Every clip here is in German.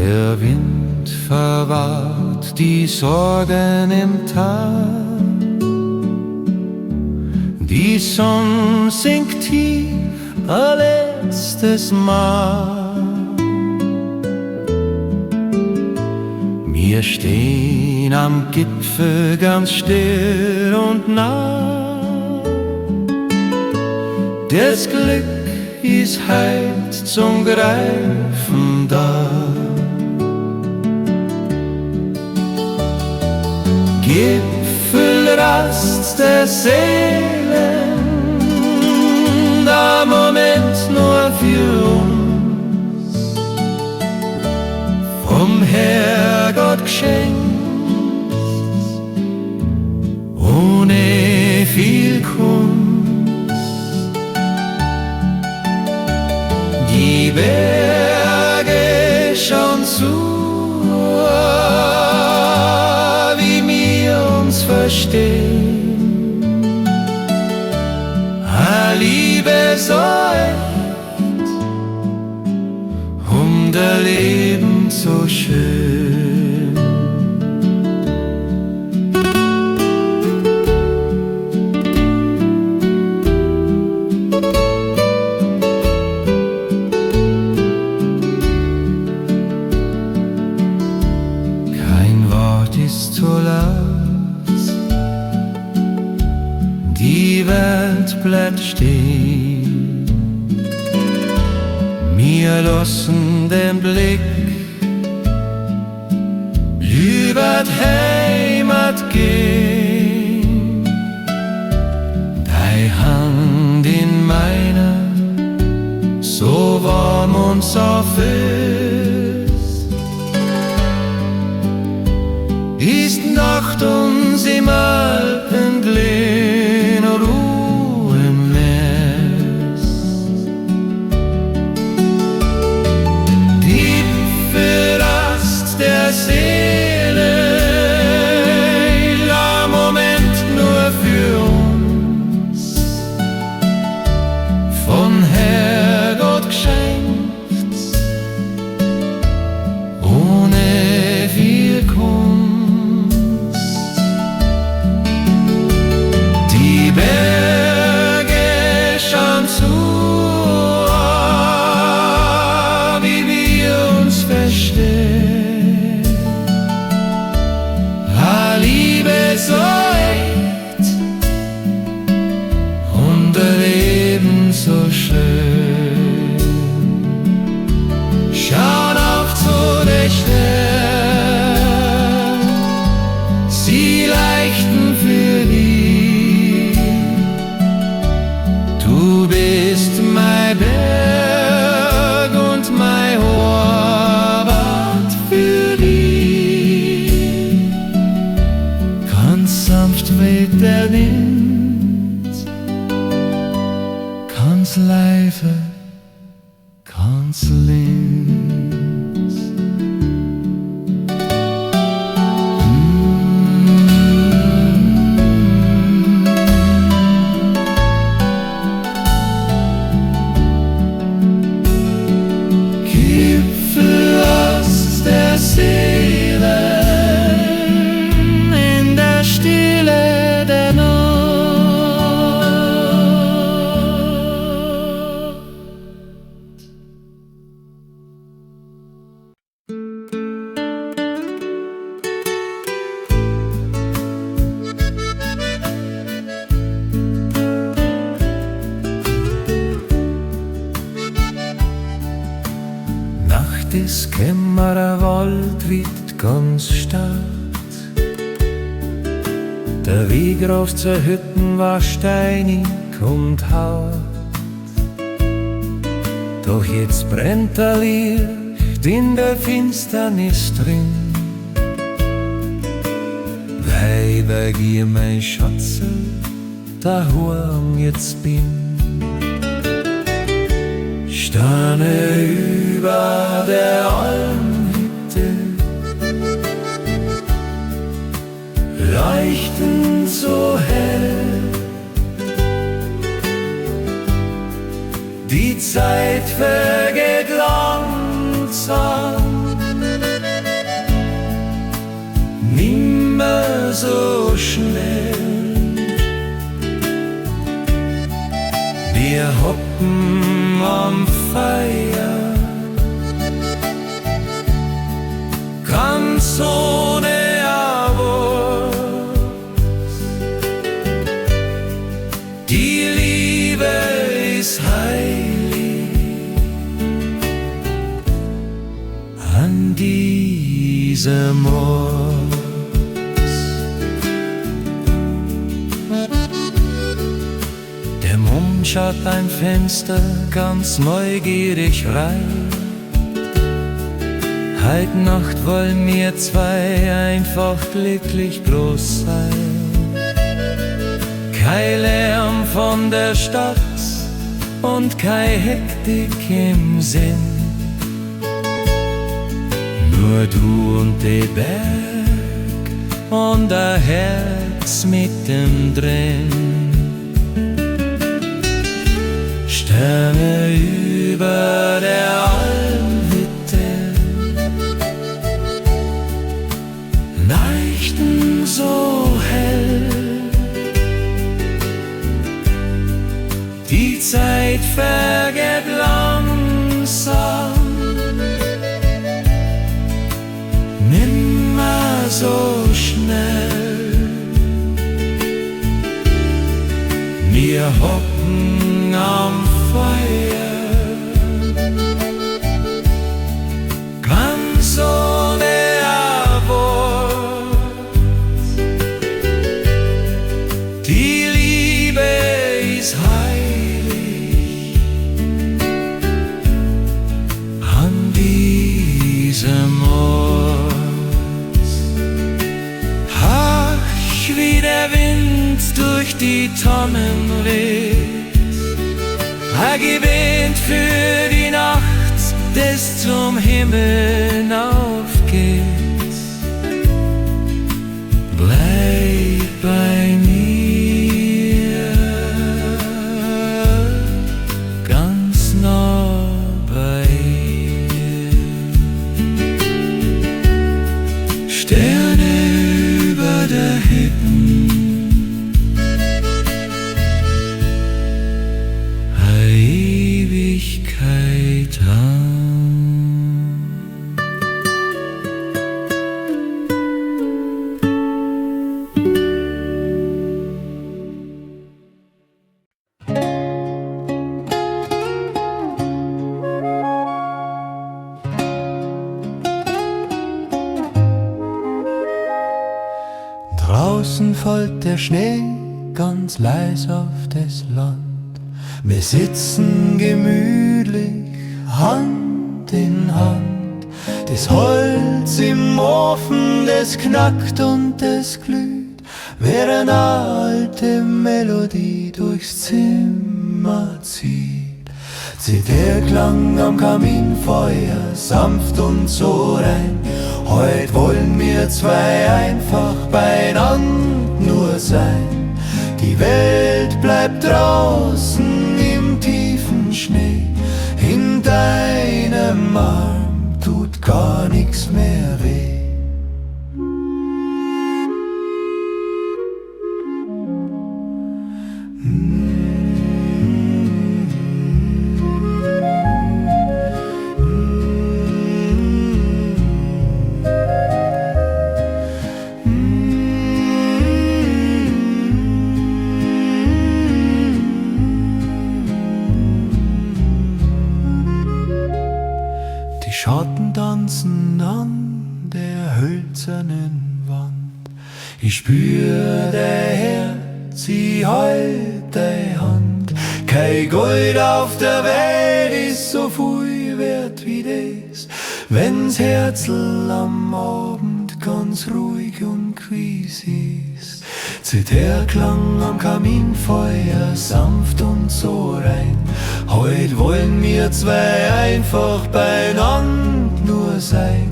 Der Wind verwahrt die Sorgen im Tal. Die Sonne sinkt tief ein letztes Mal. Wir stehen am Gipfel ganz still und nah. Das Glück ist heut zum Greifen da. Gipfelrast der Seelen, der Moment nur für uns, vom Herrgott geschenkt, ohne viel Kunst. Die Berge schauen zu, wie wir uns verstehen. A Liebe so echt und der Leben so schön. Ist zu laut, die Welt bleibt stehen. Wir lassen den Blick über die Heimat gehen. Deine Hand in meiner, so warm und so fest. Ist Nacht uns im Alpenglen Ruhemess. Gipfelrast der Seele, der Moment nur für uns, von Herrgott geschenkt, ohne viel Kunst. Die Berge schauen zu, wie wir uns verstehen. A Liebe so echt und der Leben so schön. Schauen auf zu den Sternen, sie leuchten für dich. Du bist mein Berg und mein Horvath für dich. Ganz sanft weht der Wind, ganz leise, ganz lind. In der Stille der Nacht. Nacht ist kämmerer Wald wird ganz stark. Der Weg rauf zur Hütten war steinig und hart. Doch jetzt brennt ein Licht in der Finsternis drin, weil bei dir mein Schatz daheim jetzt bin. Sterne über der Almhütte leuchten so hell. Die Zeit vergeht langsam so schnell. Wir hocken am Feier, ganz ohne Abos. Die Liebe ist heilig an diesem Ort. Der Mond schaut beim Fenster ganz neugierig rein. Heut Nacht wollen wir zwei einfach glücklich bloß sein. Kein Lärm von der Stadt und kein Hektik im Sinn. Nur du und der Berg und ein Herz mittendrin. Sterne über der Almhütte leuchten so hell. Die Zeit vergeht langsam, nimmer so schnell. Wir hocken am Feuer, ganz ohne Abort. Die Liebe ist heilig an diesem Ort. Ach, wie der Wind durch die Tannen weht, er gewinnt für die Nacht, des zum Himmel aufgeht. Bleib bei mir, ganz nah bei mir. Sterne über der Hütten, Ewigkeit an. Draußen fällt der Schnee ganz leis auf das Land. Wir sitzen gemütlich Hand in Hand. Das Holz im Ofen, das knackt und das glüht, während eine alte Melodie durchs Zimmer zieht. Zieht der Klang am Kaminfeuer sanft und so rein. Heut wollen wir zwei einfach beieinander nur sein. Die Welt bleibt draußen im tiefen Schnee. In deinem Arm tut gar nichts mehr weh. Die Schatten tanzen an der hölzernen Wand. Ich spür dein Herz, ich halt deine Hand. Kein Gold auf der Welt ist so viel wert wie das, wenn's Herzl am Abend ganz ruhig und quies ist. Zieht der Klang am Kaminfeuer sanft und so rein. Heut wollen wir zwei einfach beieinander nur sein.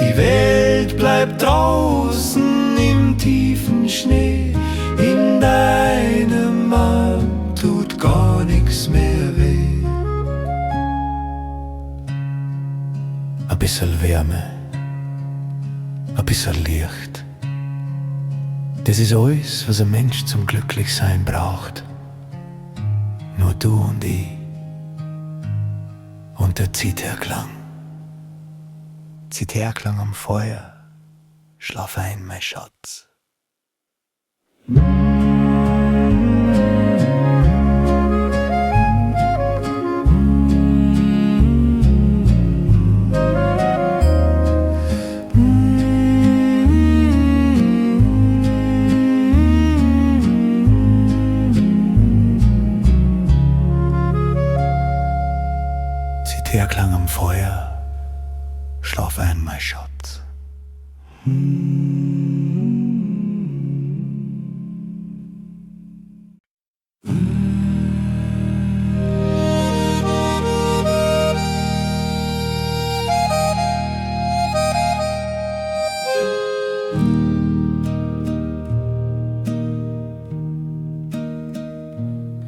Die Welt bleibt draußen im tiefen Schnee. In deinem Arm tut gar nichts mehr weh. Ein bisschen Wärme, ein bisschen Licht, Das ist alles, was ein Mensch zum Glücklichsein braucht. Nur du und ich und der Zitherklang. Zitherklang am Feuer, schlaf ein, mein Schatz. Zitherklang am Feuer, schlaf ein, mein Schatz.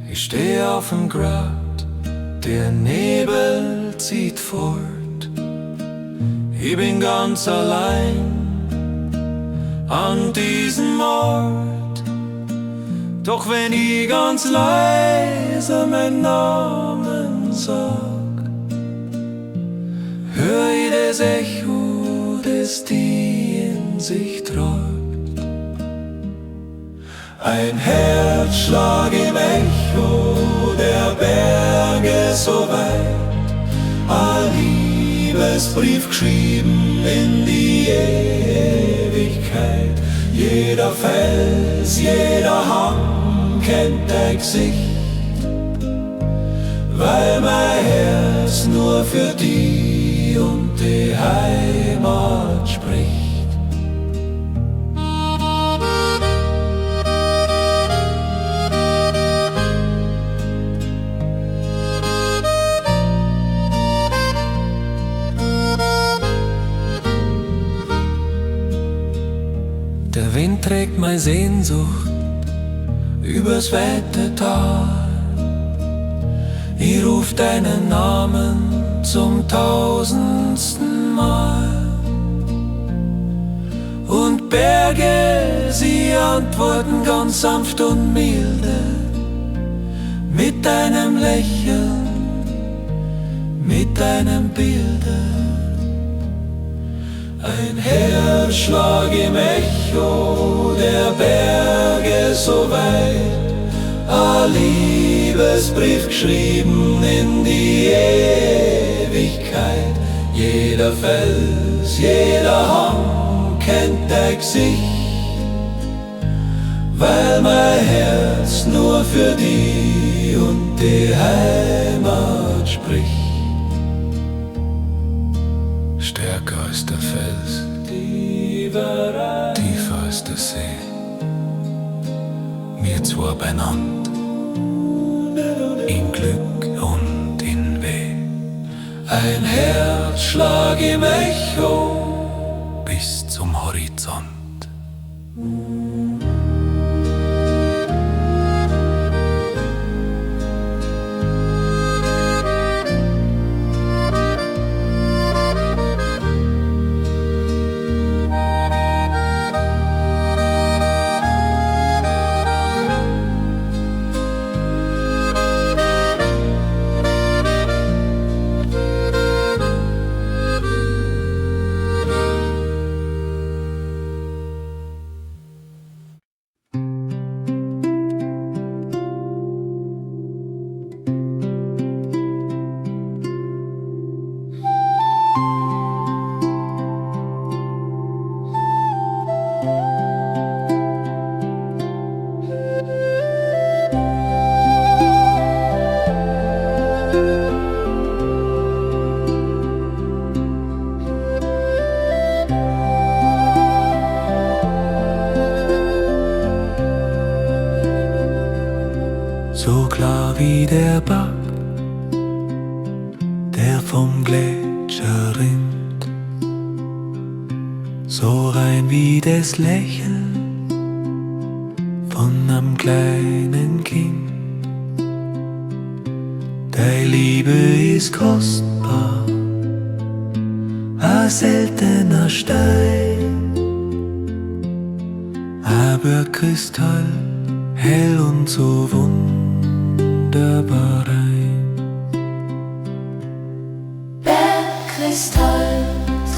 Ich steh auf'm Grat, der Nebel zieht fort. Ich bin ganz allein an diesem Ort. Doch wenn ich ganz leise meinen Namen sag, hör ich das Echo, das die in sich tragt. Ein Herzschlag im Echo der Berge so weit, ein Liebesbrief geschrieben in die Ewigkeit. Jeder Fels, jeder Hang kennt dein Gesicht, weil mein Herz nur für die und die Heimat spricht. Der Wind trägt meine Sehnsucht übers weite Tal. Ich ruf deinen Namen zum 1000. Mal. Und Berge, sie antworten ganz sanft und milde, mit deinem Lächeln, mit deinem Bilde. Ein Herzschlag im Echo der Berge so weit, ein Liebesbrief geschrieben in die Ewigkeit. Jeder Fels, jeder Hang kennt dein Gesicht, weil mein Herz nur für die und die Heimat spricht. Stärker als der Fels, tiefer als der See, wir zwei beieinander, in Glück und in Weh. Ein Herzschlag im Echo bis zum Horizont. So klar wie der Bach, der vom Gletscher rinnt, so rein wie das Lächeln von einem kleinen Kind. Deine Liebe ist kostbar, ein seltener Stein, ein der Bergkristall, hell und so wunderbar rein. Bergkristall,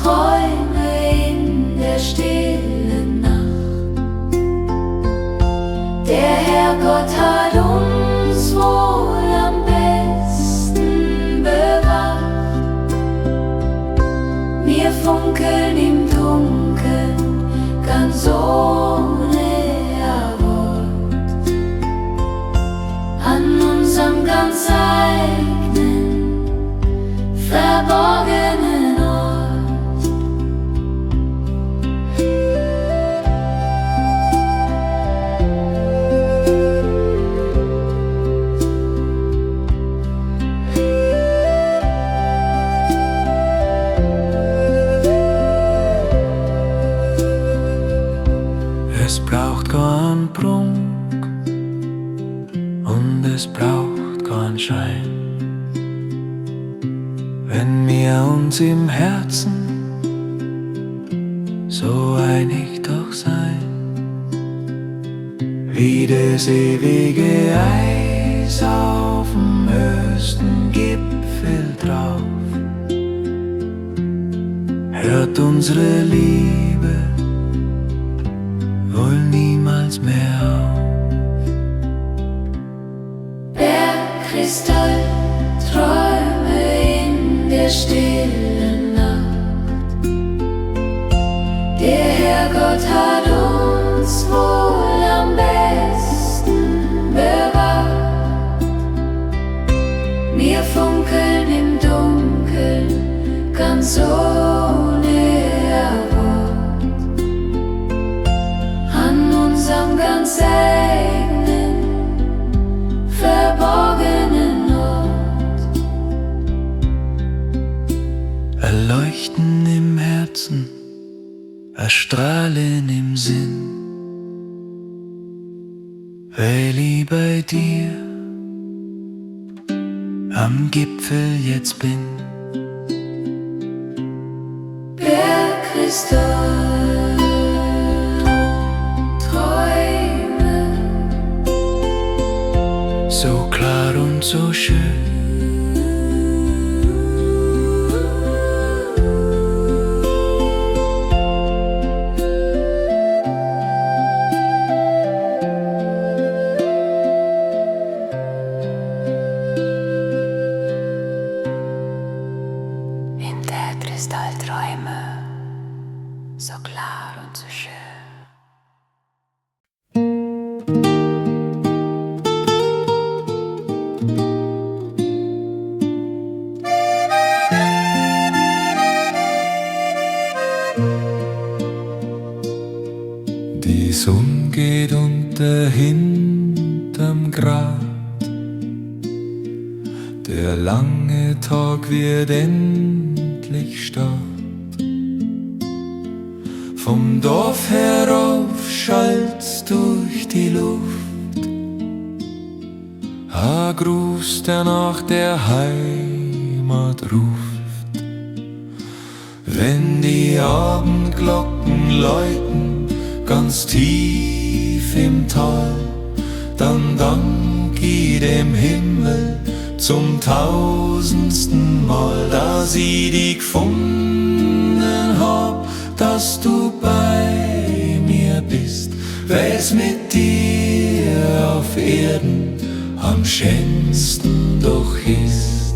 Träume in der stillen Nacht. Der Herrgott hat uns wohl am besten bewacht. Wir funkeln im Dunkeln, ganz ohne Erwort, an unserem ganz eigenen, verborgenen Ort. Es braucht keinen Prunk und es braucht keinen Schein, wenn wir uns im Herzen so einig doch sein, wie das ewige Eis auf dem höchsten Gipfel drauf. Hört unsere Liebe wohl niemals mehr auf. Bergkristall, Träume in der stillen Nacht. Der Herrgott hat uns wohl am besten bewacht. Wir funkeln im Dunkeln, ganz ohne Erwort, an unserem ganz eigenen, verborgenen Ort. Ein Leuchten im Herzen, ein Strahlen im Sinn, weil ich bei dir am Gipfel jetzt bin. Bergkristall, Träume, So klar und so schön. in der Kristallträume, so klar und so schön. Die Sonne geht unter hinterm Grat. Der lange Tag wird endlich Start. Vom Dorf herauf schallt's durch die Luft. Ein Gruß, der nach der Heimat ruft. Wenn die Abendglocken läuten, ganz tief im Tal, dann dank ich dem Himmel zum tausendsten Mal, dass ich dich gefunden hab, dass du bei mir bist, weil's mit dir auf Erden am schönsten doch ist.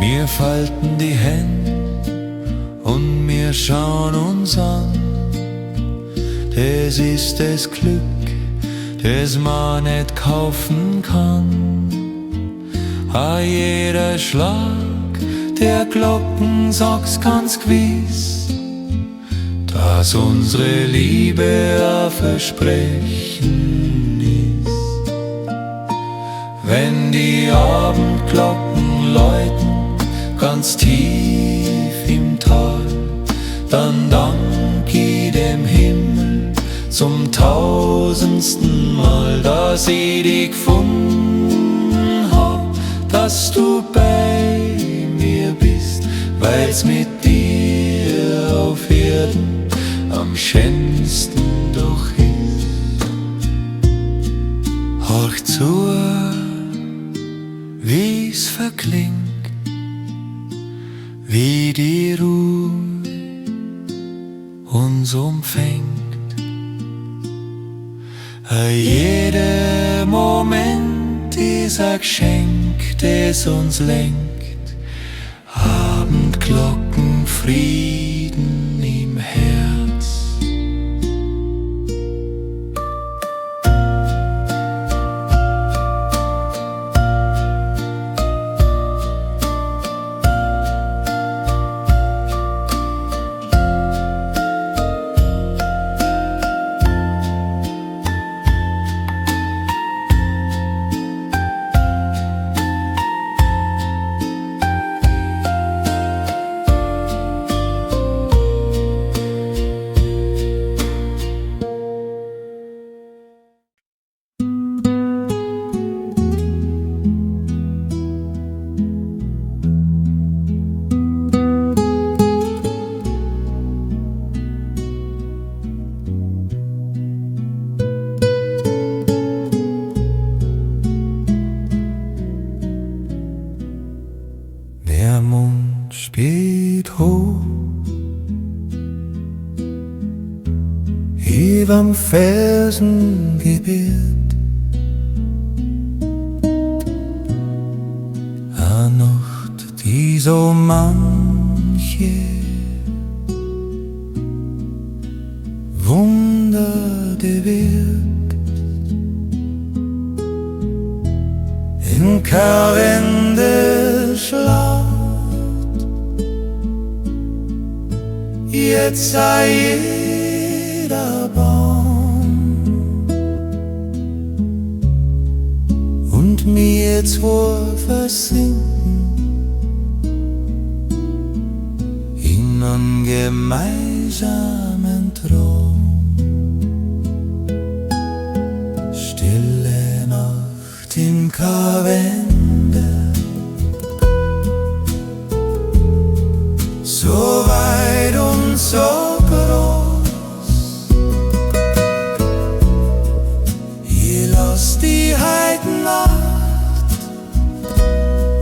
Wir falten die Hände und wir schauen uns an. Das ist das Glück, das man nicht kaufen kann. A jeder Schlag der Glocken sagt's ganz gewiss, dass unsere Liebe ein Versprechen ist. Wenn die Abendglocken läuten, ganz tief im Tal, dann dank ich dem Himmel zum tausendsten Mal, dass ich dich gefunden hab, dass du bei mir bist. weil's mit dir auf Erden am schönsten doch ist. Horch zu, wie's verklingt, wie die Ruhe uns umfängt. Jeder Moment ist ein Geschenk, das uns lenkt. Abendglocken, Frieden im Herz. Der Mond spielt hoch überm Felsengebirg. A Nacht, die so manche Wunder bewirkt. In Karwendelschlacht jetzt sei jeder Baum und mir zwei versinken in einem gemeinsamen Traum. Stille Nacht im Karwendel, so weit und so groß. Ich lass die Heidnacht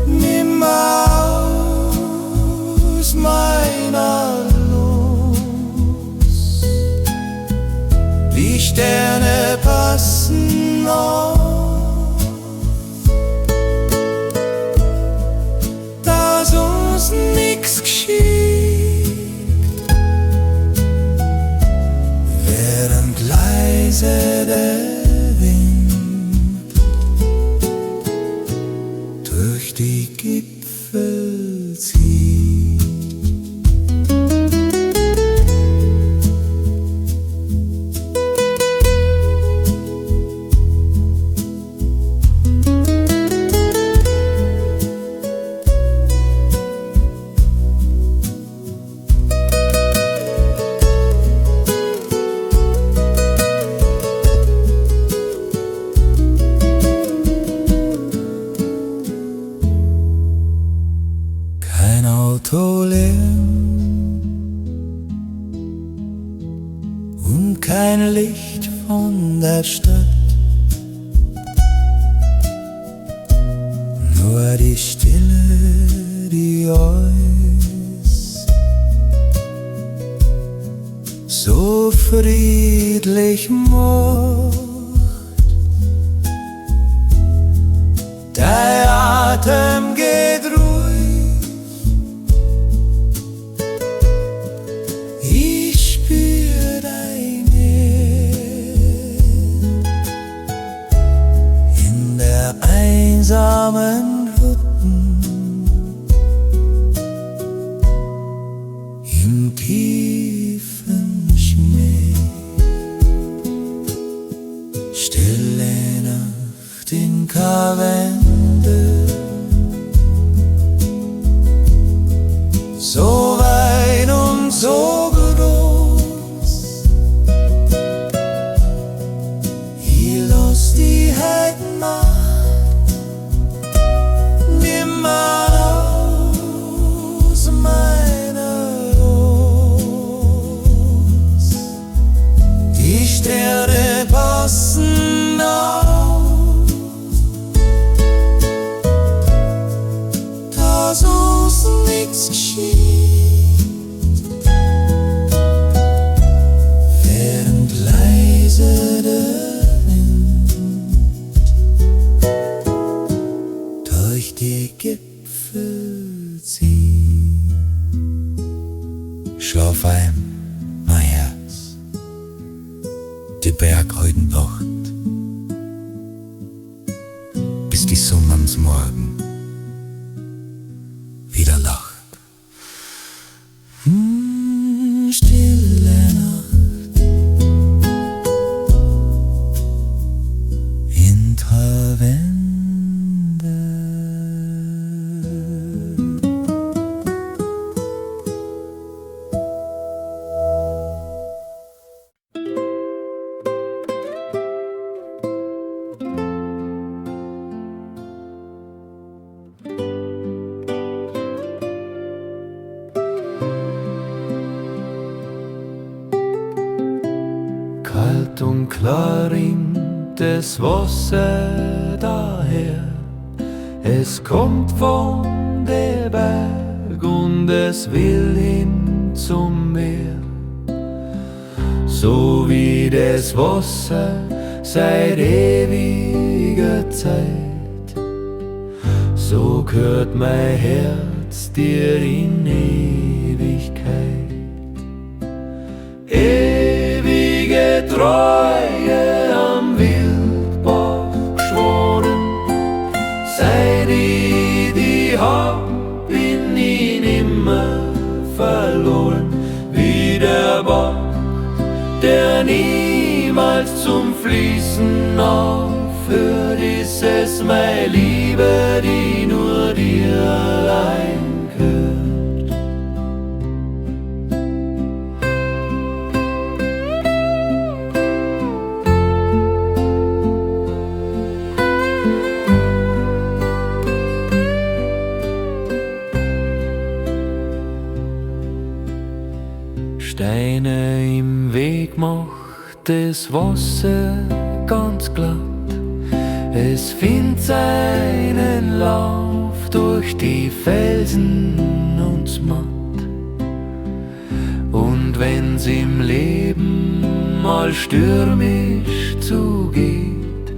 nimmer aus meiner los. Die Sterne passen auf, dass uns nix geschieht, während leise der Wind durch die Gipfel zieht. Kein Autolärm und kein Licht von der Stadt, nur die Stille, die uns so friedlich macht. Der Atem geht ruhig, ich spür deine in der einsamen Hütten, im tiefen Schnee. Stille Nacht in Karwendel, so weit und so groß. Ich lass die Heidnacht nichts geschieht, während leise der Wind durch die Gipfel zieht. Schlaf ein, mein Herz, die Berg halten Wacht, bis die Sonne ans Morgen wieder lacht. Stille Nacht hinter Wände, kalt und klar rinnt das Wasser daher. Es kommt von der Berg und es will hin zum Meer. So wie das Wasser seit ewiger Zeit, so gehört mein Herz dir in Ewigkeit. Ewige Treue am Wildbach geschworen, seit ich die hab, bin ich nimmer verloren. Wie der Bach, der niemals zum Fließen aufhört, ist es meine Liebe, die nur dir allein gehört. Steine im Weg macht das Wasser ganz glatt. Es findet seinen Lauf durch die Felsen und matt. Und wenn's im Leben mal stürmisch zugeht,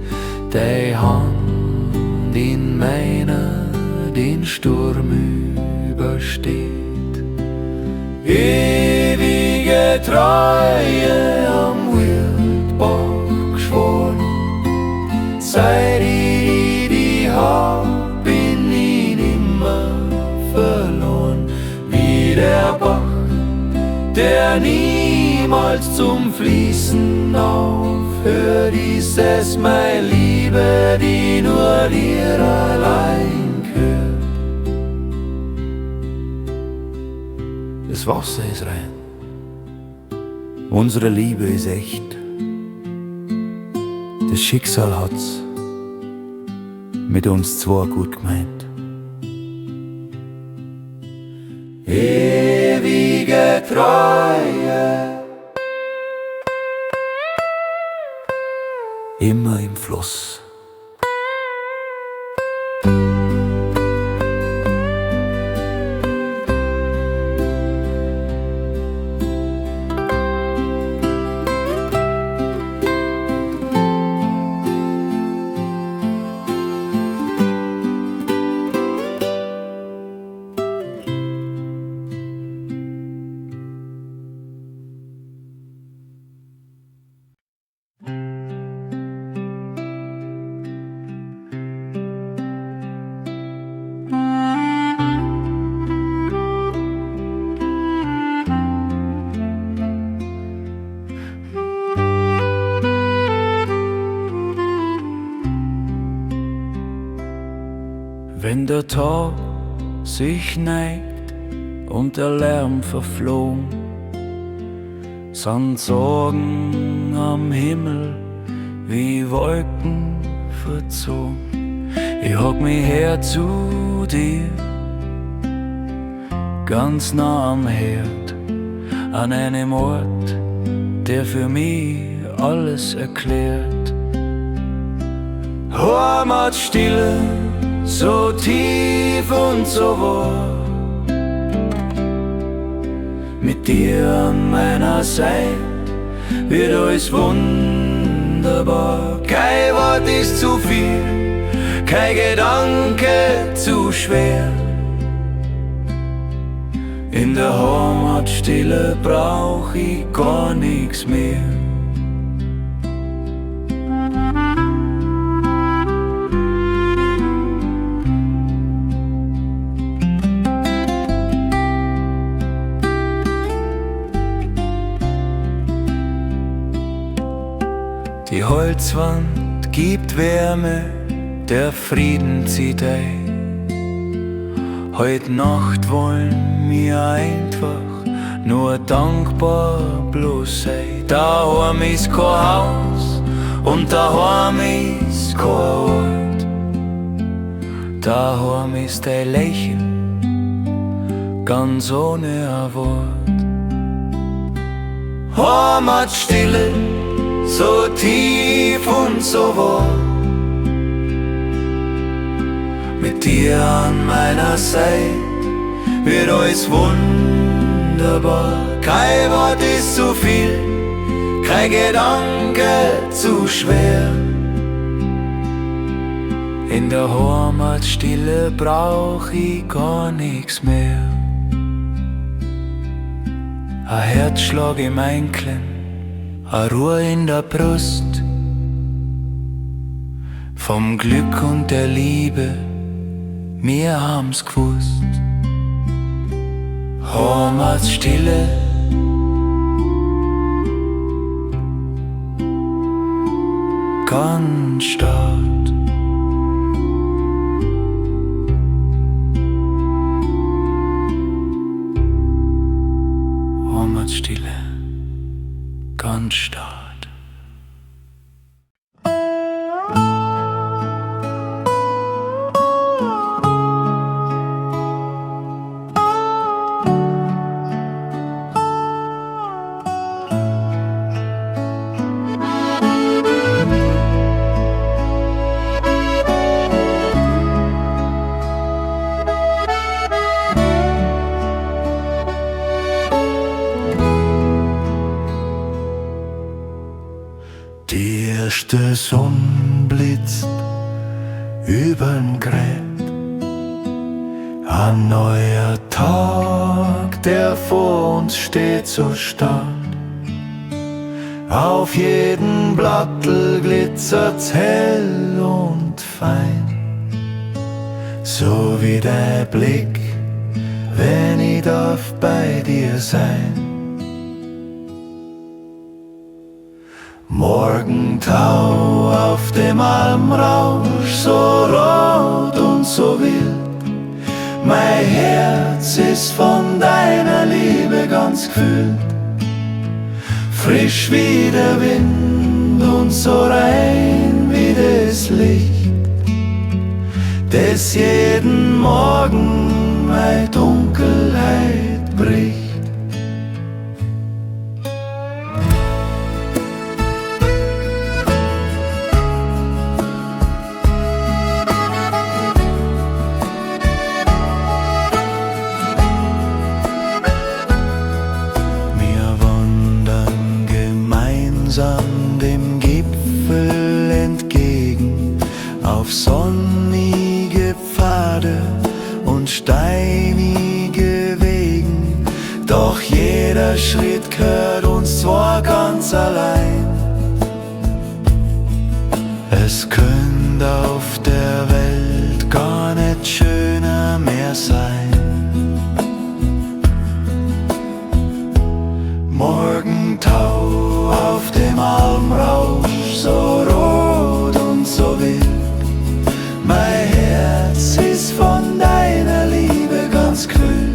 deine Hand in meiner den Sturm übersteht. Ewige Treue am Wildbach geschworen, seit ich die hab, bin ich nimmer verloren. Wie der Bach, der niemals zum Fließen aufhört, ist es meine Liebe, die nur dir allein gehört. Das Wasser ist rein, unsere Liebe ist echt. Das Schicksal hat's mit uns zwei gut gemeint. Ewige Treue, immer im Fluss. Wenn der Tag sich neigt und der Lärm verflogen, sind Sorgen am Himmel wie Wolken verzogen. Ich hock mich her zu dir, ganz nah am Herd, an einem Ort, der für mich alles erklärt. Heimatstille, so tief und so wahr, dir an meiner Seite wird alles wunderbar. Kein Wort ist zu viel, kein Gedanke zu schwer. In der Heimatstille brauch ich gar nichts mehr. Die Holzwand gibt Wärme, der Frieden zieht ein. Heut Nacht wollen wir einfach nur dankbar bloß sein. Daheim ist kein Haus und daheim ist kein Ort. Daheim ist dein Lächeln, ganz ohne ein Wort. Heimatstille, so tief und so wahr. Mit dir an meiner Seite wird alles wunderbar. Kein Wort ist zu viel, kein Gedanke zu schwer. In der Heimatstille brauch ich gar nichts mehr. Ein Herzschlag im Einklang, a Ruhe in der Brust, vom Glück und der Liebe, wir haben's gewusst. Heimatstille, ganz stark. Heimatstille, ganz stark. Die erste Sonne blitzt übern Gräb. Ein neuer Tag, der vor uns steht, so stark. Auf jedem Blattel glitzert's hell und fein, so wie der Blick, wenn ich darf bei dir sein. Morgentau auf dem Almrausch, so rot und so wild. Mein Herz ist von deiner Liebe ganz gefüllt. Frisch wie der Wind und so rein wie das Licht, das jeden Morgen meine Dunkelheit bricht. Dem Gipfel entgegen, auf sonnige Pfade und steinige Wegen. Doch jeder Schritt gehört uns zwar ganz allein. Es könnte auf der Welt gar nicht schöner mehr sein. Morgentau auf dem Almrausch, so rot und so wild. Mein Herz ist von deiner Liebe ganz kühl.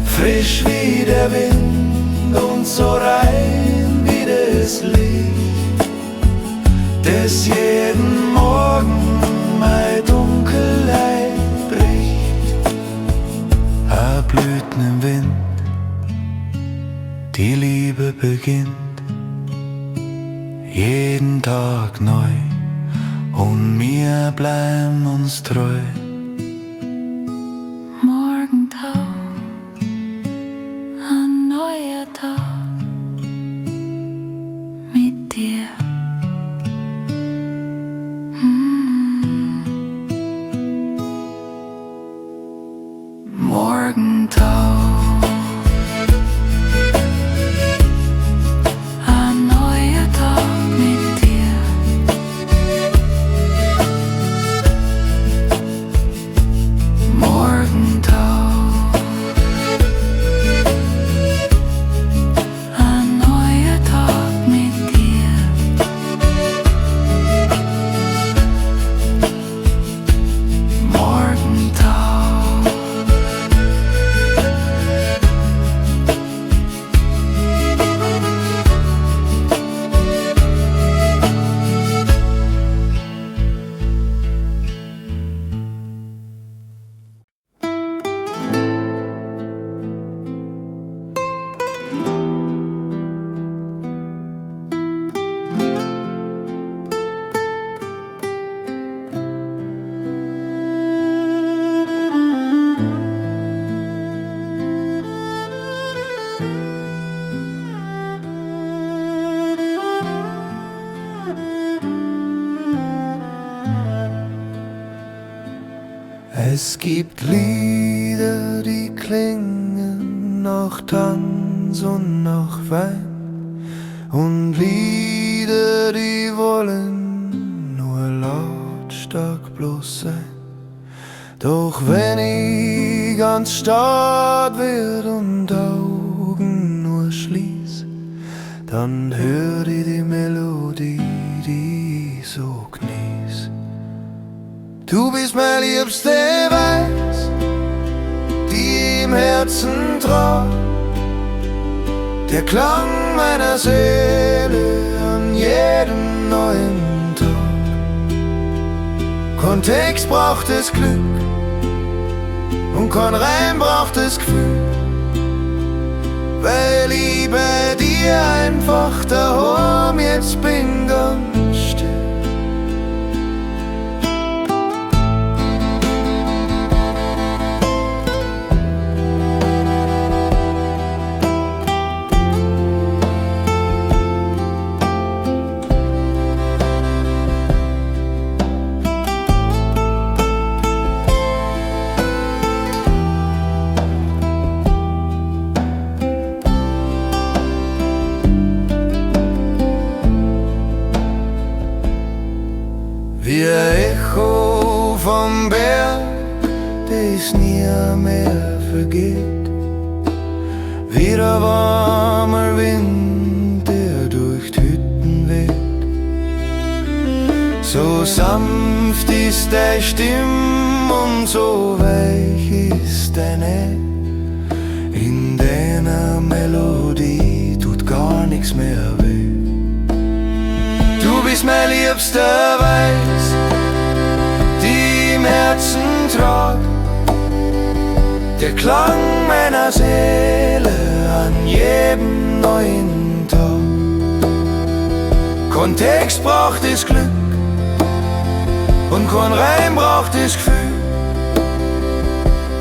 Frisch wie der Wind und so rein wie das Licht, das jeden Morgen meine Dunkelheit bricht. Ein Blüten im Wind, die Liebe beginnt jeden Tag neu und wir bleiben uns treu. Morgentau Morgentau. Ein neuer Tag mit dir. Morgentau. Ein neuer Tag mit dir. Morgentau. Es gibt Lieder, die klingen nach Tanz und nach Wein, und Lieder, die wollen nur lautstark bloß sein. Doch wenn ich ganz stark werd und Augen nur schließ, dann hör ich die Melodie, die ich so genieß. Du bist mein liebste Weiß, die im Herzen trag, der Klang meiner Seele an jedem neuen Tag. Kein Text braucht es Glück und kein Reim braucht es Gefühl, weil ich bei dir einfach daheim jetzt bin, ganz still. Wie ein Echo vom Berg, das nie mehr vergeht, wie der warme Wind, der durch die Hütten weht. So sanft ist deine Stimme und so weich ist deine. In deiner Melodie tut gar nichts mehr weh. Du bist mein liebster Weiß, die im Herzen trag, der Klang meiner Seele an jedem neuen Tag. Kein Text braucht es Glück und kein Reim braucht es Gefühl,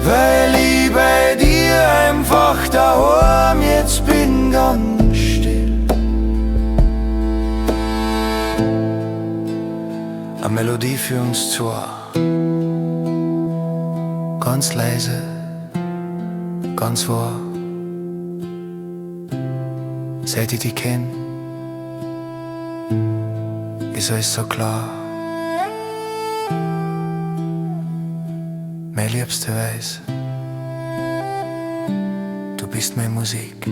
weil ich bei dir einfach daheim jetzt bin, ganz still. Eine Melodie für uns zwei, ganz leise, ganz wahr. Seit ich dich kenn, ist alles so klar. Mein liebster Weiß, du bist meine Musik.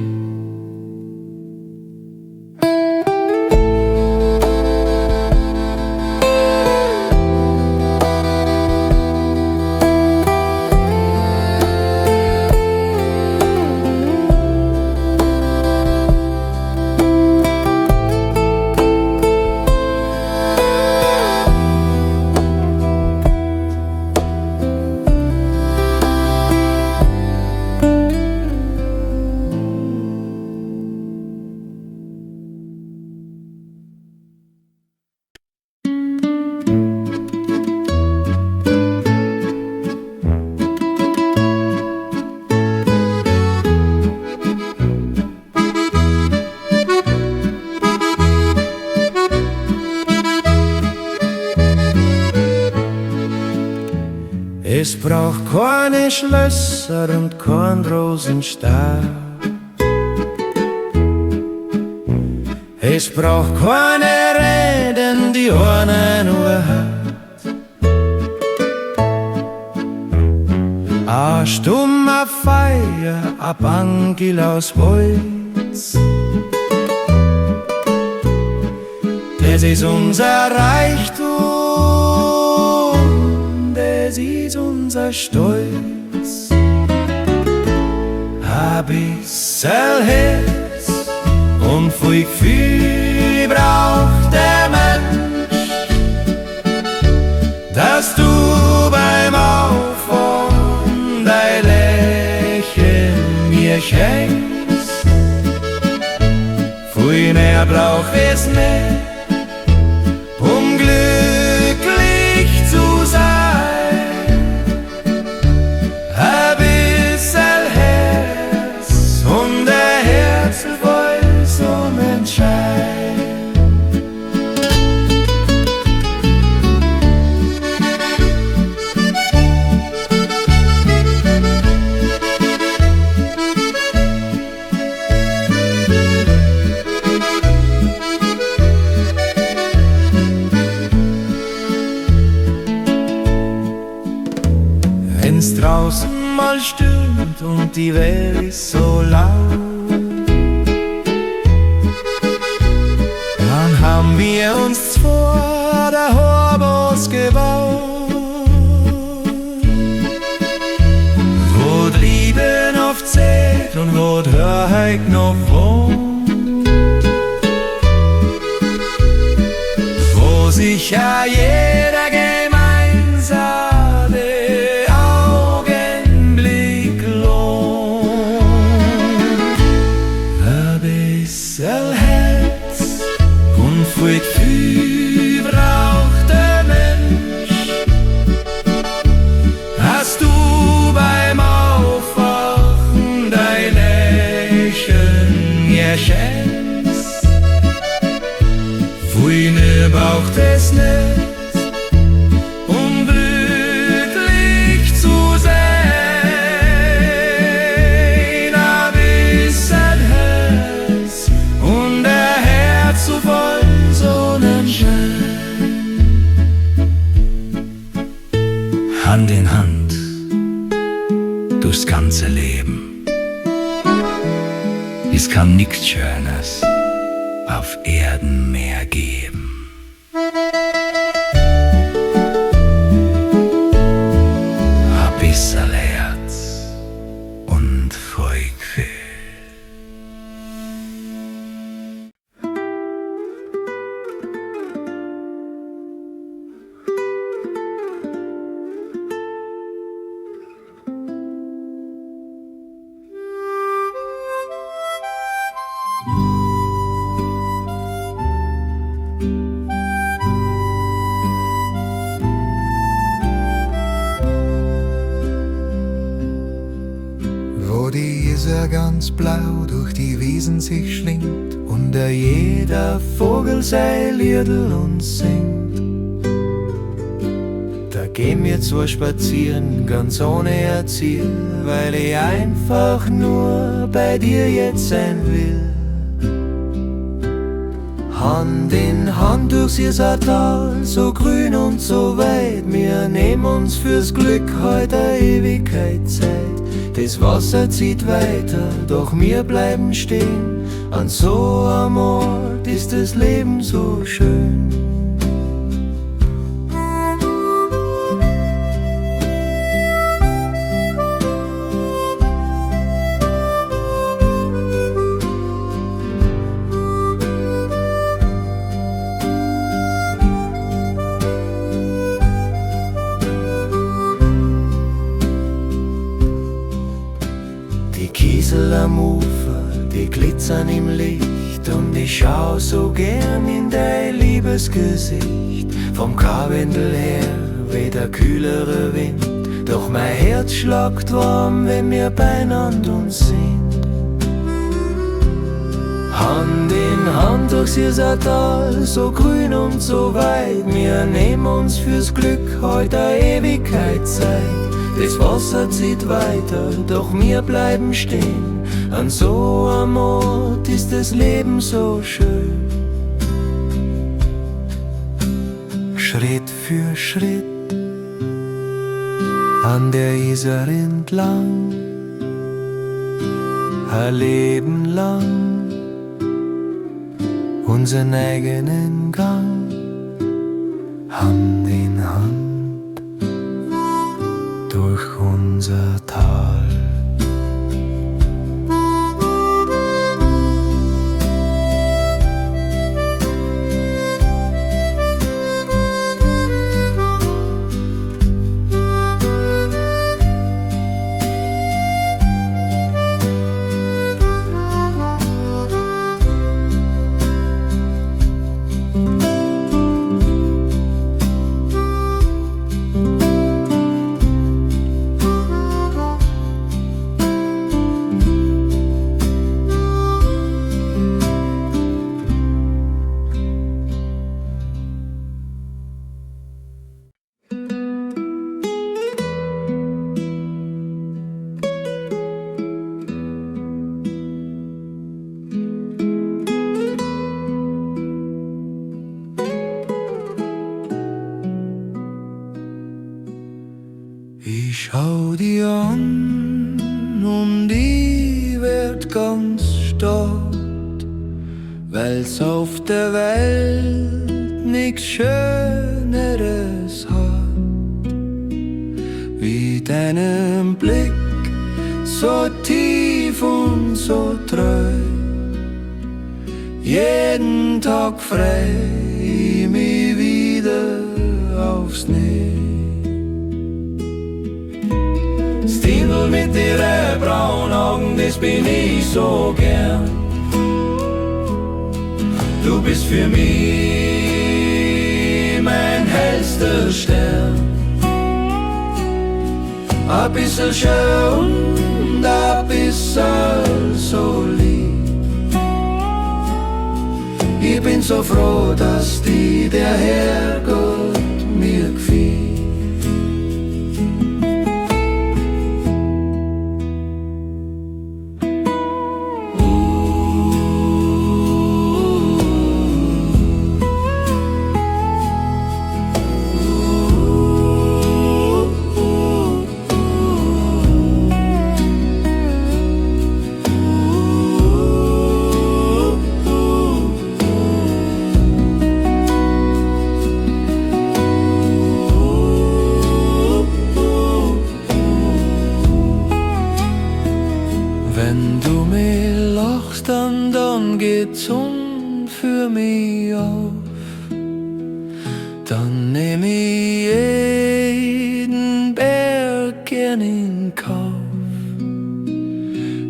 Es braucht keine Schlösser und kein Rosenstab. Es braucht keine Reden, die einer nur hat. A stummer Feier, a Bangel aus Holz. Das ist unser Reichtum, das ist unser Stolz. A bissel Herz und viel Gefühl braucht der Mensch, dass du beim Aufwachen dein Lächeln mir schenkst. Viel mehr braucht es nicht, um glücklich zu sein. Ein bisschen Herz und ein Herz voll Sonnenschein. Wenn's draußen mal stürmt und die Welt ist so laut, dann haben wir uns vor der Horbos gebaut, wo die Liebe noch zählt und wo die Wahrheit noch wohnt, wo sich ja jeder gemeinsame Augenblick lohnt. Ein bisschen Herz und viel Gefühl braucht der Mensch, hast du beim Aufwachen dein Lächeln mir schenkst. Viel mehr braucht es nicht, um glücklich zu sein. Ein bisschen Herz und ein Herz so voll Sonnenschein. Hand in Hand durchs ganze Leben. Es kann nichts Schönes auf Erden mehr geben. Ein bisschen Herz und viel Gefühl. Wo die Isar ganz blau durch die Wiesen sich schlingt und jeder Vogel sein Liedl uns singt. Da gehen wir zwar spazieren, ganz ohne ein Ziel, weil ich einfach nur bei dir jetzt sein will. Hand in Hand durchs Isartal, so grün und so weit, wir nehmen uns fürs Glück heute eine Ewigkeit Zeit. Das Wasser zieht weiter, doch wir bleiben stehen. An so einem Ort ist das Leben so schön. Die Kiesel am Ufer, die glitzern im Licht, und ich schau so gern in dein Liebesgesicht. Vom Karwendel her weht der kühlere Wind, doch mein Herz schlagt warm, wenn wir beieinander uns sind. Hand in Hand durchs Tal, so grün und so weit. Wir nehmen uns fürs Glück heute Ewigkeit Zeit. Das Wasser zieht weiter, doch wir bleiben stehen. An so einem Ort ist das Leben so schön. Schritt für Schritt an der Isar entlang, ein Leben lang unseren eigenen Gang, Hand in Hand durch unser Tal. Ich schau dir an und ich werd ganz stark, weil's auf der Welt nix Schöneres hat, wie deinen Blick, so tief und so treu. Jeden Tag freu ich mich wieder aufs Neue. Stinel mit ihren braunen Augen, das bin ich so gern. Du bist für mich mein hellster Stern. Ein bisschen schön und ein bisschen so lieb. Ich bin so froh, dass die der Herrgott mir gefiel. Wenn du mir lachst, dann geht's für mich auf. Dann nehm ich jeden Berg gern in Kauf.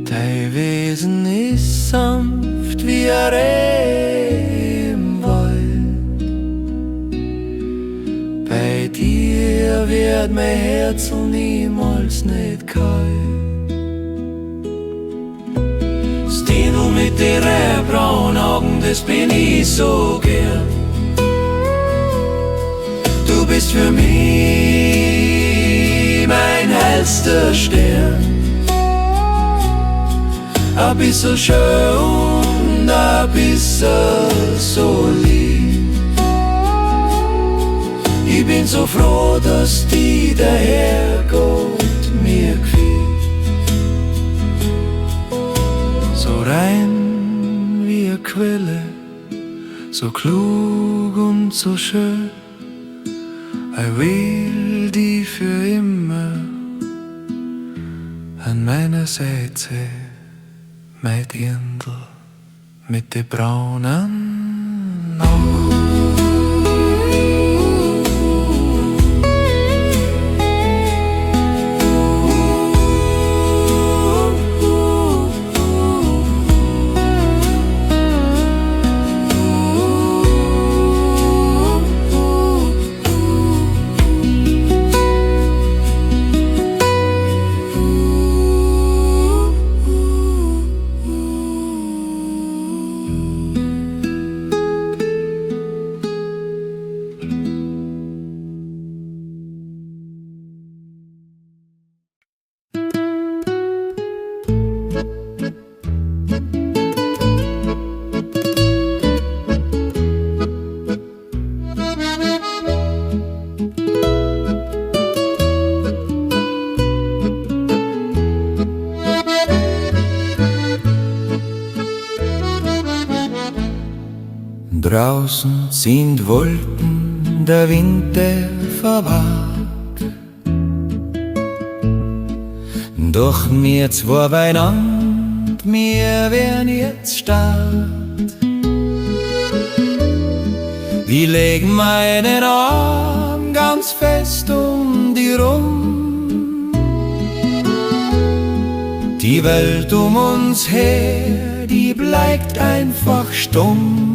Dein Wesen ist sanft wie ein Reh im Wald. Bei dir wird mein Herz niemals nicht kalt. Stinel mit ihren braunen Augen, das bin ich so gern. Du bist für mich mein hellster Stern. Ein bisschen schön und ein bisschen so lieb. Ich bin so froh, dass die der Herrgott mir gefiel. So rein wie eine Quelle, so klug und so schön. Ich will die für immer an meiner Seite, mein Dirndl mit den braunen Augen. Draußen sind Wolken, der Winter verwahrt. Doch mir zwei beieinander, wir werden jetzt stark. Wir legen meinen Arm ganz fest um die rum. Die Welt um uns her, die bleibt einfach stumm.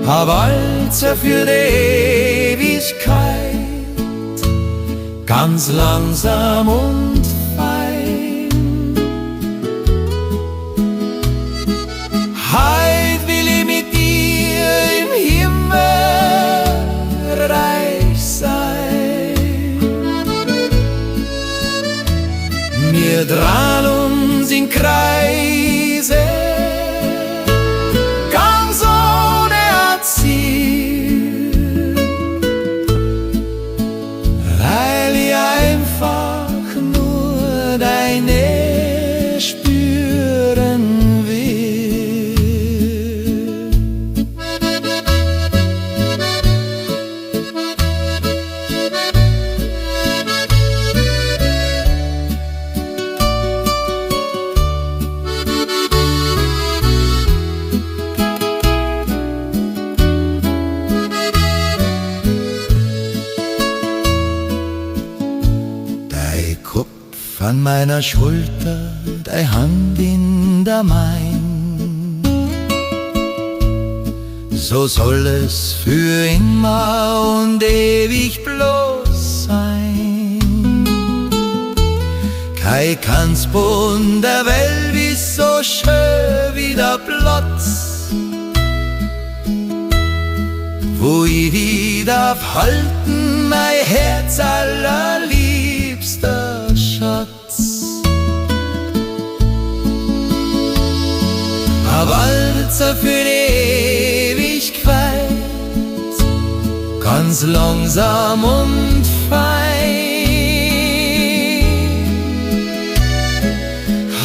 Ein Walzer für die Ewigkeit, ganz langsam und fein. Heut will ich mit dir im Himmelreich sein. Wir drehen uns in Kreise, ganz ohne ein Ziel, weil ich einfach nur deine spüren will. Dein Kopf an meiner Schulter, deine Hand in der mein. So soll es für immer und ewig bloß sein. Kein Kanzbund der Welt ist so schön wie der Platz, wo ich dich darf halten, mein Herz allerliebster Schatz. Ein Walzer für die Ewigkeit, ganz langsam und fein.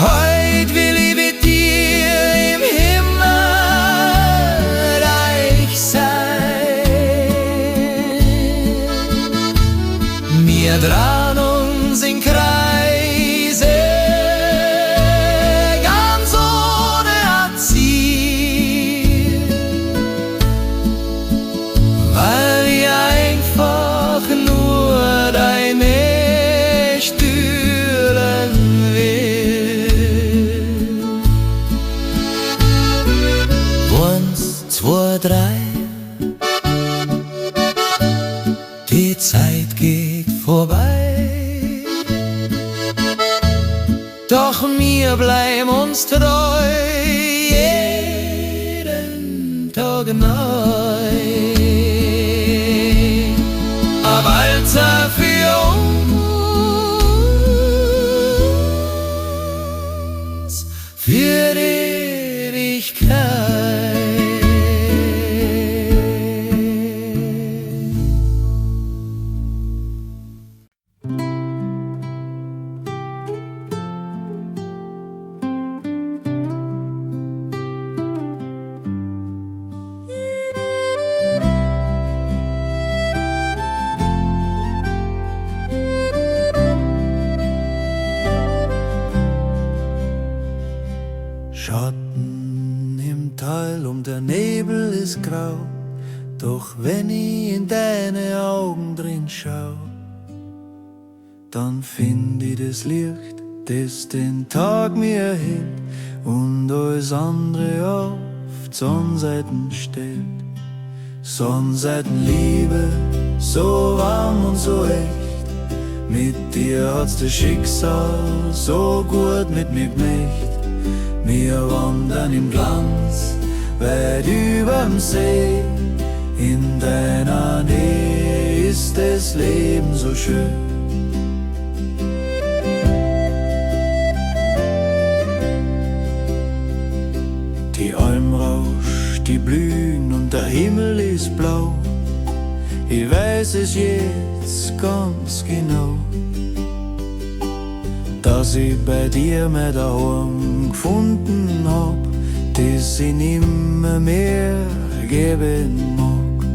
Heut will ich mit dir im Himmelreich sein. Wir drehen uns in Kreise, ganz ohne ein Ziel, weil ich einfach nur deine spüren will. Eins, zwei, drei, die Zeit geht vorbei, doch wir bleiben uns treu, jeden Tag neu. Ein Walzer für uns, für die Ewigkeit. Schatten im Tal und der Nebel ist grau, doch wenn ich in deine Augen drin schau, dann find ich das Licht, das den Tag mir erhält und alles andere auf Sonnenseiten stellt. Sonnenseitenliebe, so warm und so echt, mit dir hat's das Schicksal so gut mit mir gemacht. Wir wandern im Glanz, weit überm See. In deiner Nähe ist das Leben so schön. Die Alm rauscht, die blühen und der Himmel ist blau. Ich weiß es jetzt ganz genau, dass ich bei dir mehr daheim Richtung gefunden hab, das ich nimmer mehr geben mag.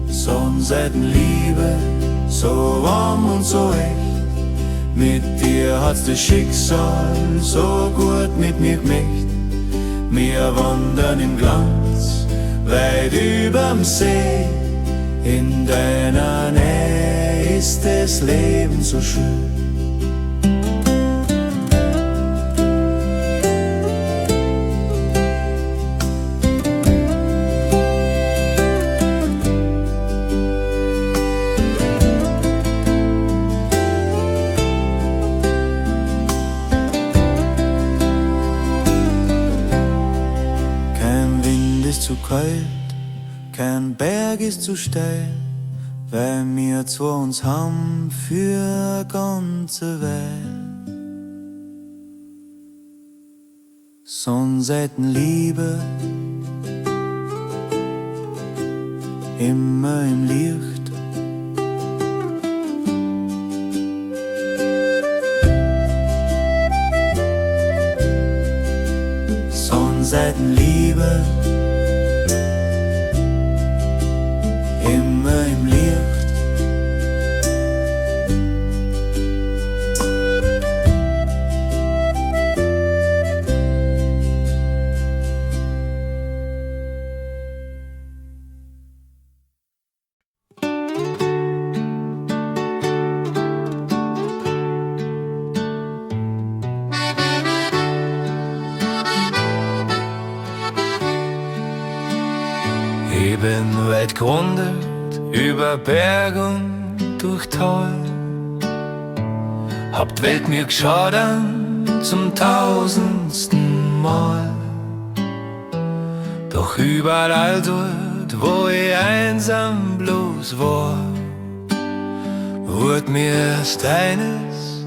Sonnenseitenliebe, so warm und so echt, mit dir hat's das Schicksal so gut mit mir gemächt. Wir wandern im Glanz, weit überm See, in deiner Nähe ist das Leben so schön. Zu kalt, kein Berg ist zu steil, weil wir zwei uns haben für ganze Welt. Sonnenseitenliebe, immer im Licht. Sonnenseitenliebe, immer im Licht. Ich bin weit gewandert, über Berg und durch Tal, hab die Welt mir geschaut an zum 1000. Mal. Doch überall dort, wo ich einsam bloß war, wurde mir erst eines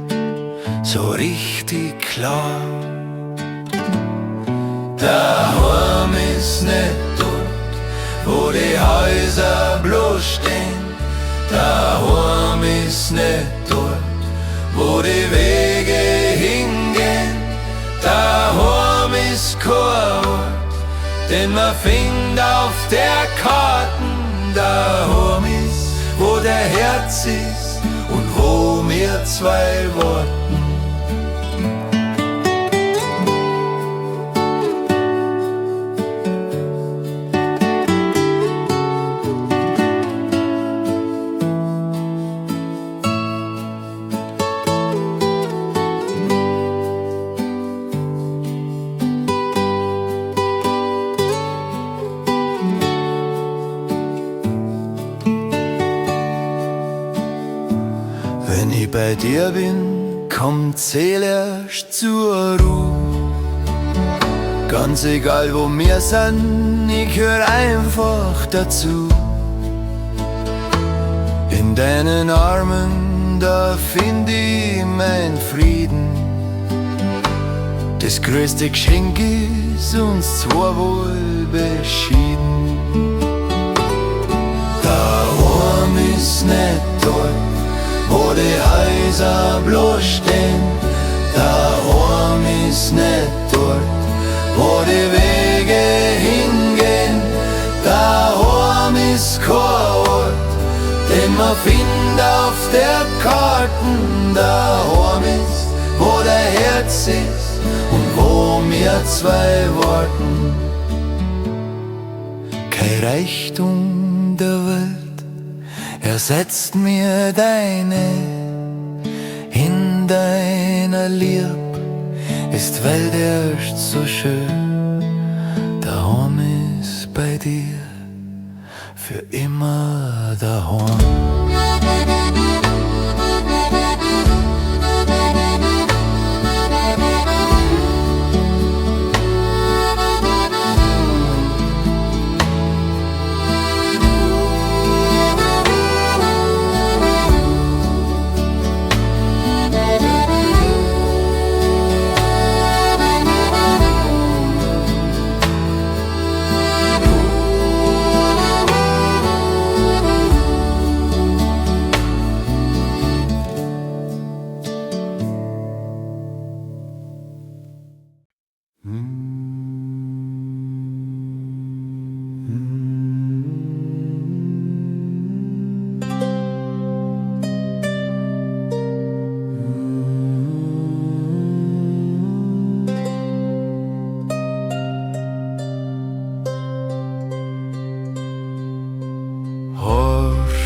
so richtig klar: daheim ist nicht dort, wo die Häuser bloß stehen. Daheim ist nicht dort, wo die Wege hingehen. Daheim ist kein Ort, den man findet auf der Karten. Daheim ist, wo der Herz ist und wo wir zwei warten. Wenn ich bei dir bin, kommt Seele erst zur Ruhe. Ganz egal wo wir sind, ich gehör einfach dazu. In deinen Armen, da find ich mein Frieden. Das größte Geschenk ist uns zwar wohl beschieden. Daheim ist nicht dort, wo die Häuser bloß stehen. Daheim ist nicht dort, wo die Wege hingehen. Daheim ist kein Ort, den man findet auf der Karten. Daheim ist, wo der Herz ist und wo wir zwei warten. Kein Reichtum der Welt ersetzt mir deine. In deiner Lieb ist Welt erst so schön. Daheim ist bei dir für immer daheim.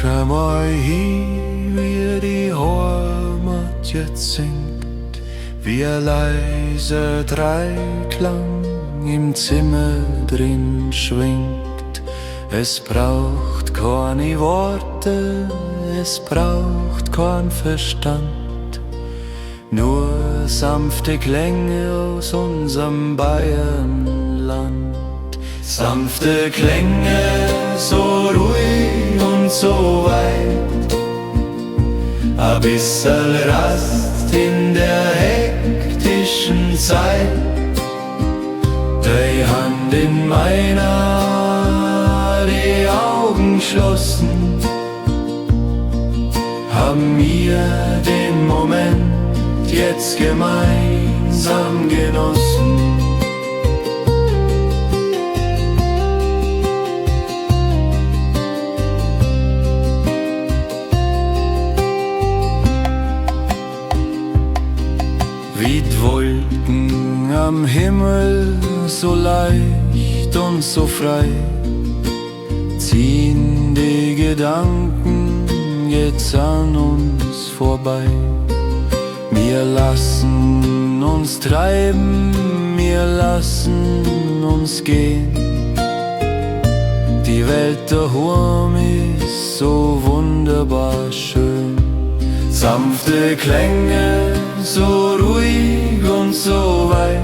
schau mal hin, wie die Heimat jetzt singt, wie ein leiser Dreiklang im Zimmer drin schwingt. Es braucht keine Worte, es braucht kein Verstand, nur sanfte Klänge aus unserem Bayernland. Sanfte Klänge, so ruhig und so weit, ein bisschen Rast in der hektischen Zeit. Die Hand in meiner, die Augen geschlossen, haben wir den Moment jetzt gemeinsam genossen. Wie die Wolken am Himmel, so leicht und so frei, ziehen die Gedanken jetzt an uns vorbei. Wir lassen uns treiben, wir lassen uns gehen. Die Welt daheim ist so wunderbar schön. Sanfte Klänge, so ruhig und so weit,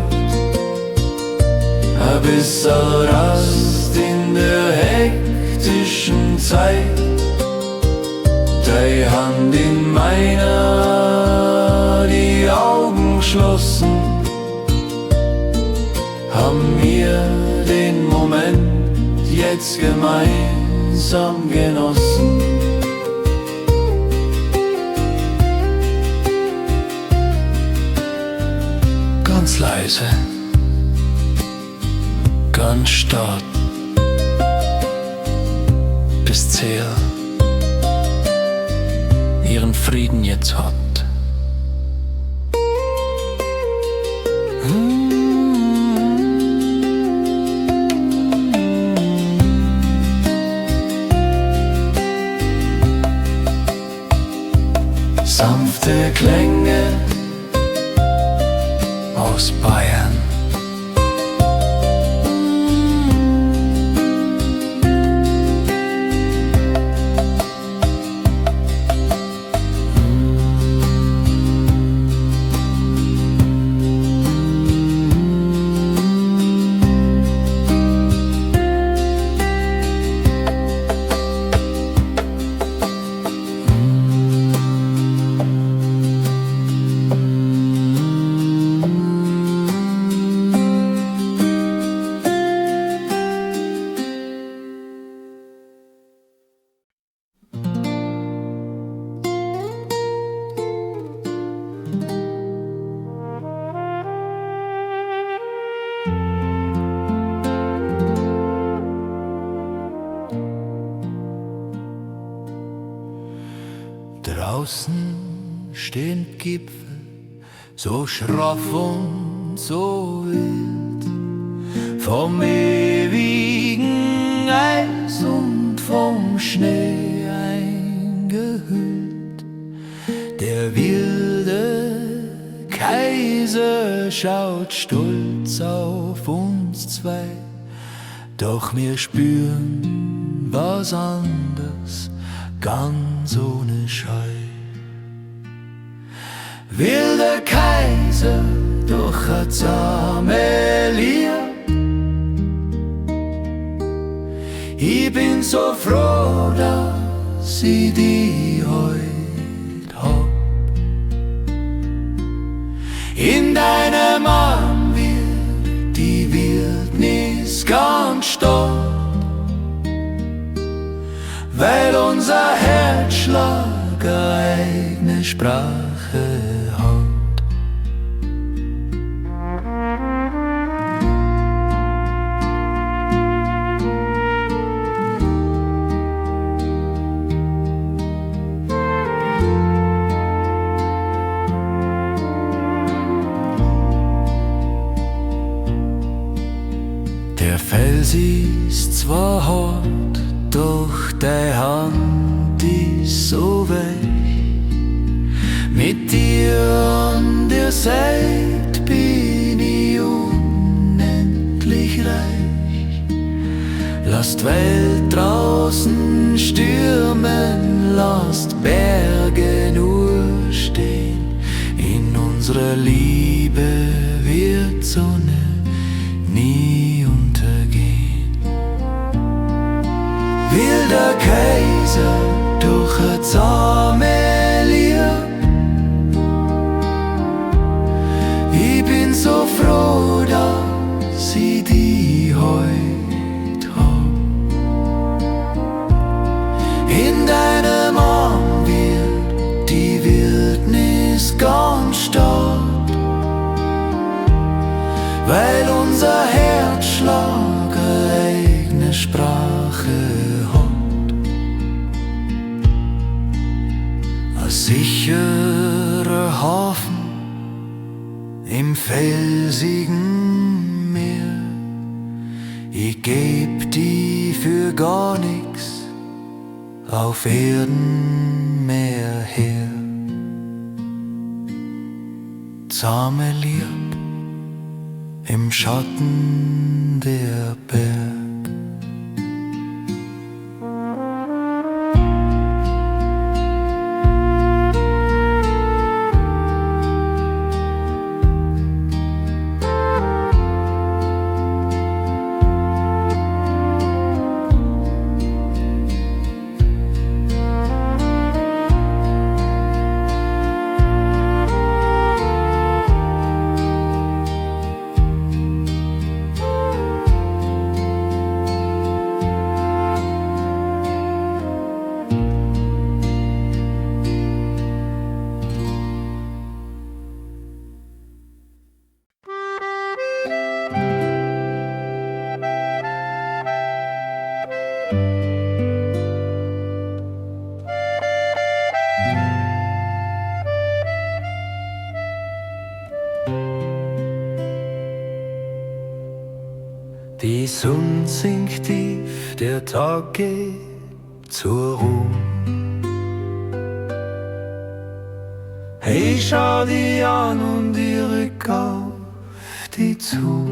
ein bisschen Rast in der hektischen Zeit. Die Hand in meiner, die Augen geschlossen, haben wir den Moment jetzt gemeinsam genossen. Ganz leise, ganz stark, bis Zähl ihren Frieden jetzt hat. Sanfte Klänge aus Bayern. Draußen stehen Gipfel, so schroff und so wild, vom ewigen Eis und vom Schnee eingehüllt. Der wilde Kaiser schaut stolz auf uns zwei, doch wir spüren was anderes, ganz ohne Scheu. Wilder Kaiser, doch ein zahme Lier. Ich bin so froh, dass ich die heut hab. In deinem Arm wird die Wildnis ganz stark, weil unser Herzschlag eine eigene Sprache hat. Der Fels ist zwar hart, doch deine Hand, die seid, bin ich unendlich reich. Lasst Welt draußen stürmen, lasst Berge nur stehen. In unserer Liebe wird Sonne nie untergehen. Will der Kaiser durch ein zahme Lieb. Ich bin so froh, dass ich die heut hab. In deinem Arm wird die Wildnis ganz stark, weil unser Herzschlag eine eigene Sprache hat. Ein sicherer Hafen im felsigen Meer. Ich geb die für gar nix auf Erden mehr her. Zahme Lieb im Schatten der Berg. Die Sonne sinkt tief, der Tag geht zur Ruhe. Ich schau dich an und ich rück auf dich zu.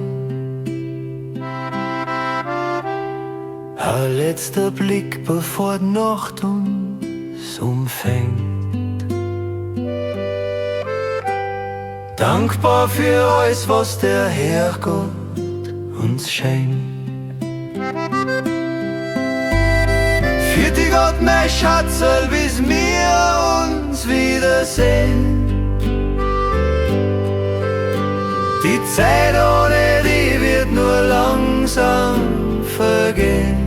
Ein letzter Blick, bevor die Nacht uns umfängt. Dankbar für alles, was der Herrgott uns schenkt. Für die Gott, mein Schatzel, bis wir uns wiedersehen. Die Zeit ohne die wird nur langsam vergehen.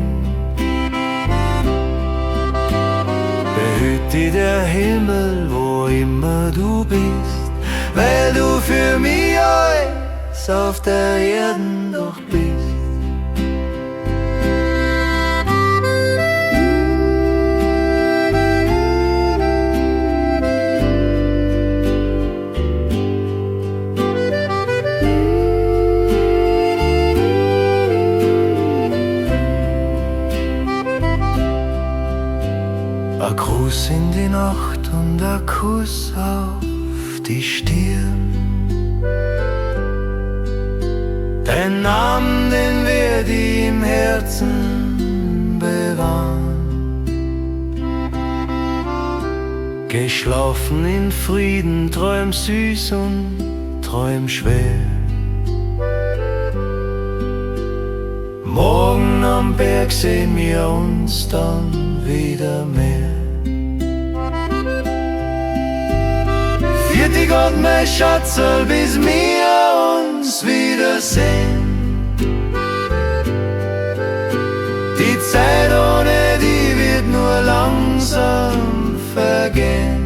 Behüt dich der Himmel, wo immer du bist, weil du für mich alles auf der Erden doch bist. Ein Gruß in die Nacht und ein Kuss auf die Stirn. Dein Namen, den werd ich im Herzen bewahren. Geh schlafen in Frieden, träum süß und träum schwer. Morgen am Berg sehen wir uns dann wieder mehr. Für die Gott, mein Schatzel, bis wir uns wiedersehen. Die Zeit ohne die wird nur langsam vergehen.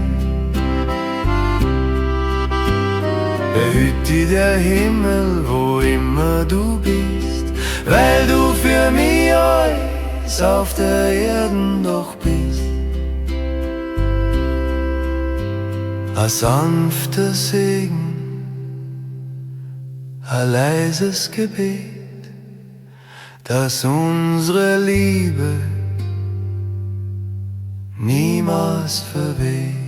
Behüt dich der Himmel, wo immer du bist, weil du für mich alles auf der Erden doch bist. Ein sanfter Segen, ein leises Gebet, dass unsere Liebe niemals verweht.